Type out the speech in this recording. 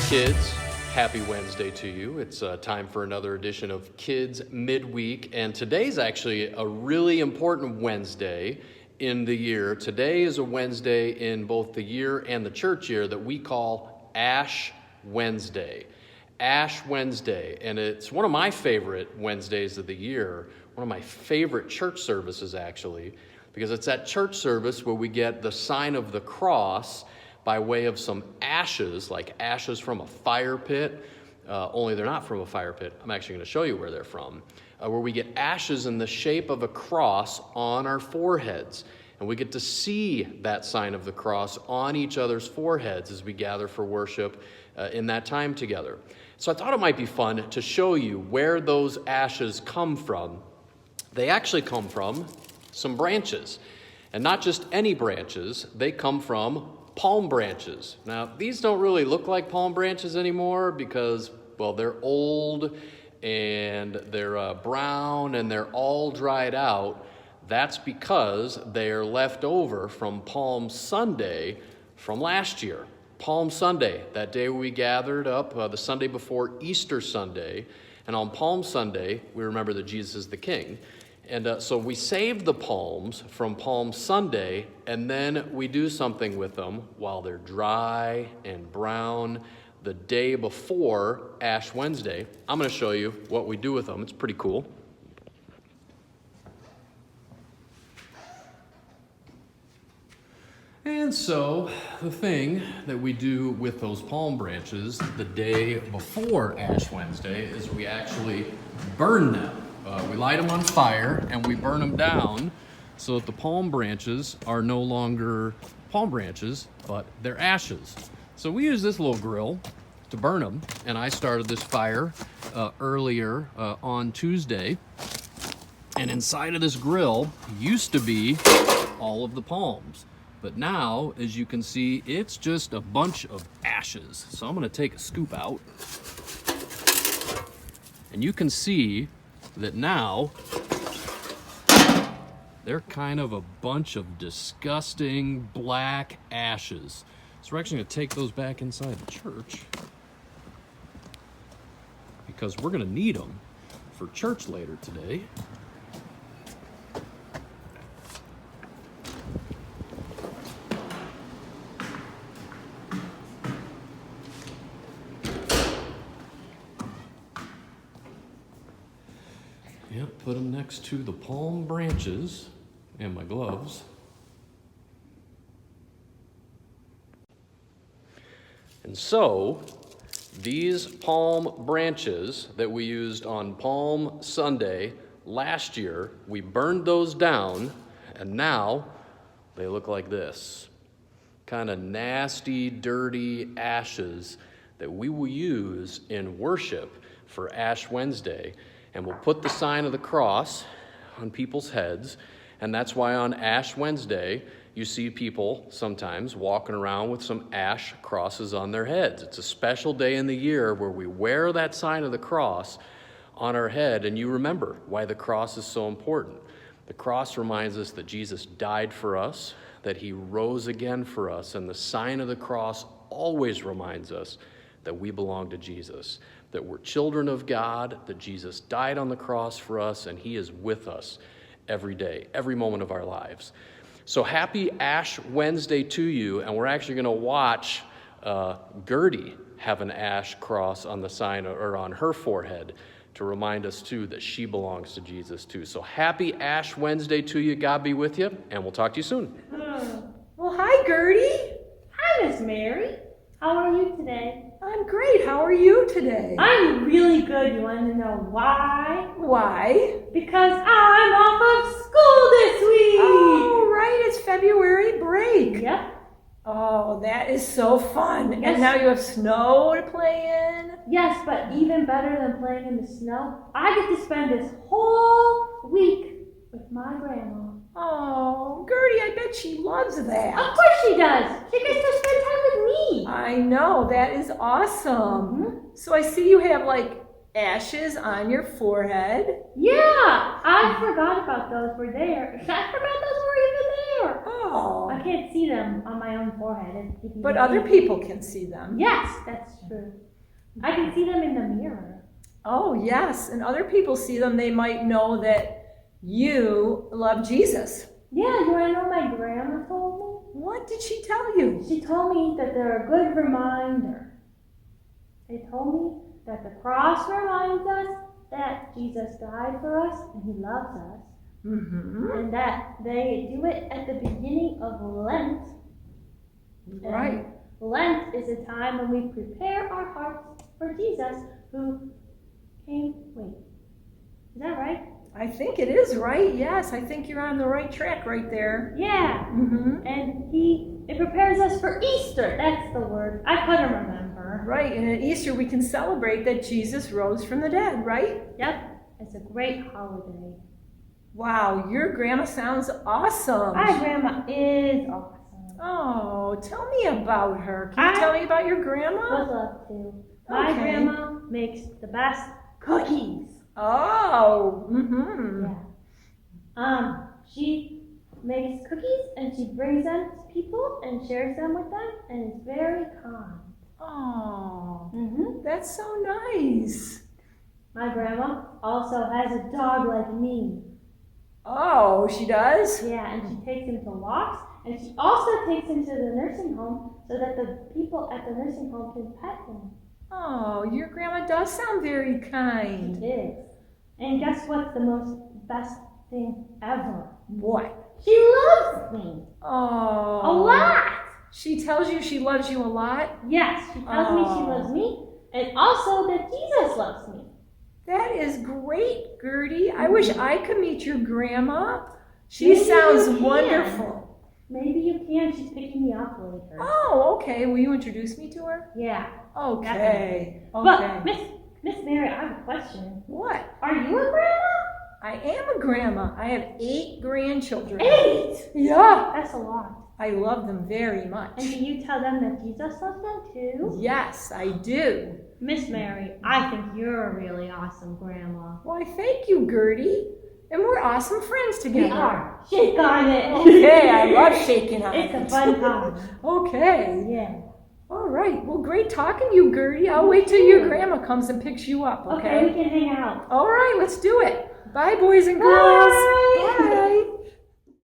Kids, happy Wednesday to you. It's time for another edition of Kids Midweek, and today's actually a really important Wednesday in the year. Today is a Wednesday in both the year and the church year that we call Ash Wednesday. Ash Wednesday, and it's one of my favorite Wednesdays of the year, one of my favorite church services actually, because it's that church service where we get the sign of the cross by way of some ashes, like ashes from a fire pit, only they're not from a fire pit. I'm actually going to show you where they're from, where we get ashes in the shape of a cross on our foreheads. And we get to see that sign of the cross on each other's foreheads as we gather for worship in that time together. So I thought it might be fun to show you where those ashes come from. They actually come from some branches. And not just any branches, they come from palm branches. Now, these don't really look like palm branches anymore because, well, they're old and they're brown and they're all dried out. That's because they're left over from Palm Sunday from last year. Palm Sunday, that day we gathered up, the Sunday before Easter Sunday. And on Palm Sunday, we remember that Jesus is the King. And so we saved the palms from Palm Sunday, and then we do something with them while they're dry and brown the day before Ash Wednesday. I'm going to show you what we do with them. It's pretty cool. And so the thing that we do with those palm branches the day before Ash Wednesday is we actually burn them. We light them on fire and we burn them down so that the palm branches are no longer palm branches, but they're ashes. So we use this little grill to burn them, and I started this fire earlier on Tuesday. And inside of this grill used to be all of the palms. But now, as you can see, it's just a bunch of ashes. So I'm going to take a scoop out. And you can see that now they're kind of a bunch of disgusting black ashes. So we're actually going to take those back inside the church because we're going to need them for church later today. Yep, put them next to the palm branches and my gloves. And so, these palm branches that we used on Palm Sunday last year, we burned those down, and now they look like this. Kind of nasty, dirty ashes that we will use in worship for Ash Wednesday. And we'll put the sign of the cross on people's heads. And that's why on Ash Wednesday, you see people sometimes walking around with some ash crosses on their heads. It's a special day in the year where we wear that sign of the cross on our head. And you remember why the cross is so important. The cross reminds us that Jesus died for us, that he rose again for us. And the sign of the cross always reminds us that we belong to Jesus, that we're children of God, that Jesus died on the cross for us, and he is with us every day, every moment of our lives. So happy Ash Wednesday to you, and we're actually going to watch Gertie have an ash cross on the sign or on her forehead to remind us too that she belongs to Jesus too. So happy Ash Wednesday to you. God be with you, and we'll talk to you soon. Well, hi, Gertie. Hi, Miss Mary. How are you today? I'm great. How are you today? I'm really good. You want to know why? Why? Because I'm off of school this week. Oh, right. It's February break. Yep. Oh, that is so fun. Yes. And now you have snow to play in? Yes, but even better than playing in the snow, I get to spend this whole week with my grandma. Oh, Gertie, I bet she loves that. Of course she does. She gets to spend time with me. I know. That is awesome. Mm-hmm. So I see you have like ashes on your forehead. Yeah, I forgot about those were there. I forgot those were even there. Oh. I I can't see them on my own forehead. But other people can see them. Yes, that's true. I can see them in the mirror. Oh, yes. And other people see them, they might know that you love Jesus. Yeah, you want to know what my grandma told me? What did she tell you? She told me that they're a good reminder. They told me that the cross reminds us that Jesus died for us and he loves us. Mm-hmm. And that they do it at the beginning of Lent. Right. And Lent is a time when we prepare our hearts for Jesus who came. Wait, is that right? I think it is right. Yes, I think you're on the right track right there. Yeah. Mm-hmm. And it prepares us for Easter. That's the word. I couldn't remember. Right. And at Easter we can celebrate that Jesus rose from the dead, right? Yep. It's a great holiday. Wow, your grandma sounds awesome. My grandma is awesome. Oh, tell me about her. Can you tell me about your grandma? Would love to. My Okay. grandma makes the best cookies. Oh, mm-hmm. Yeah. She makes cookies and she brings them to people and shares them with them and is very kind. Oh, Mm-hmm. that's so nice. My grandma also has a dog like me. Oh, she does? Yeah, and she takes him for walks and she also takes him to the nursing home so that the people at the nursing home can pet him. Oh, your grandma does sound very kind. It is. And guess what's the most best thing ever? What? She loves me. Oh. A lot. She tells you she loves you a lot? Yes, she tells me she loves me and also that Jesus loves me. That is great, Gertie. I wish I could meet your grandma. She Maybe sounds you can. wonderful. Maybe you can. She's picking me up later. Oh, okay. Will you introduce me to her? Yeah. Okay. But Okay. Miss Mary, I have a question. What? Are you a grandma? I am a grandma. I have 8 grandchildren. 8? Yeah. That's a lot. I love them very much. And do you tell them that Jesus loves them too? Yes, I do. Miss Mary, I think you're a really awesome grandma. Why, thank you, Gertie. And we're awesome friends together. We are. Shake on it. Okay, I love shaking on It's it. a fun time. Okay. Yeah. All right. Well, great talking to you, Gertie. I'll wait till your grandma comes and picks you up, Okay, we okay? can hang out. All right, let's do it. Bye, boys and girls. Bye. Bye.